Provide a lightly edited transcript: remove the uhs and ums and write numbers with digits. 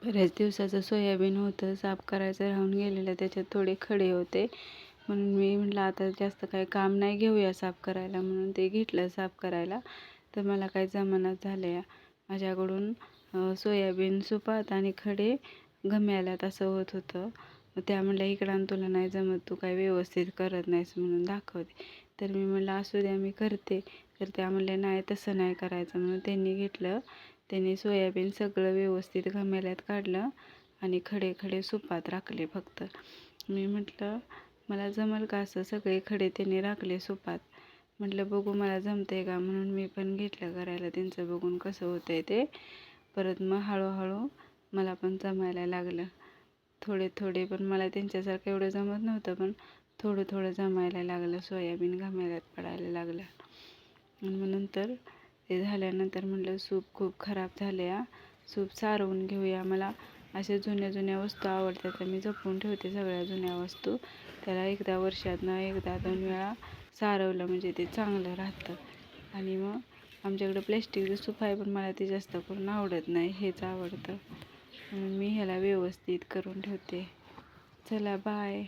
बऱ्याच दिवसाचं सोयाबीन होतं, साफ करायचं राहून गेलेलं. त्याच्यात थोडे खडे होते, म्हणून मी म्हटलं आता जास्त काही काम नाही, घेऊया साफ करायला. म्हणून ते घेतलं साफ करायला. तर मला काही जमेनाच झालं माझ्याकडून. सोयाबीन सुपात आणि खडे घम्याल्यात असं होत होतं. मग त्या म्हणल्या इकडं तुला नाही जमत, तू काय व्यवस्थित करत नाहीस म्हणून दाखवते. तर मी म्हणलं असू द्या, मी करते. तर त्या म्हणल्या नाही तसं नाही करायचं. म्हणून त्यांनी सोयाबीन सगळं व्यवस्थित घमेल्यात काढलं आणि खडे खडे सुपात राखले फक्त. मी म्हटलं मला जमल का असं, सगळे खडे त्यांनी राखले सुपात. म्हटलं बघू मला जमतंय का, म्हणून मी पण घेतलं करायला त्यांचं बघून कसं होतंय ते. परत मग हळूहळू मला पण जमायला लागलं. थोडे थोडे, पण मला त्यांच्यासारखं एवढं जमत नव्हतं, पण थोडं थोडं जमायला लागलं. सोयाबीन घमेल्यात पडायला लागलं. आणि मग नंतर ते झाल्यानंतर म्हटलं सूप खूप खराब झाले सूप सारवून घेऊया. मला अशा जुन्या जुन्या वस्तू आवडतात, तर मी जपून ठेवते सगळ्या जुन्या वस्तू. त्याला एकदा वर्षातनं एकदा 2 वेळा सारवलं म्हणजे ते चांगलं राहतं. आणि मग आमच्याकडं प्लॅस्टिकचं सूप आहे, पण मला ते जास्त करून आवडत नाही, हेच आवडतं. म्हणून मी ह्याला व्यवस्थित करून ठेवते. चला बाय.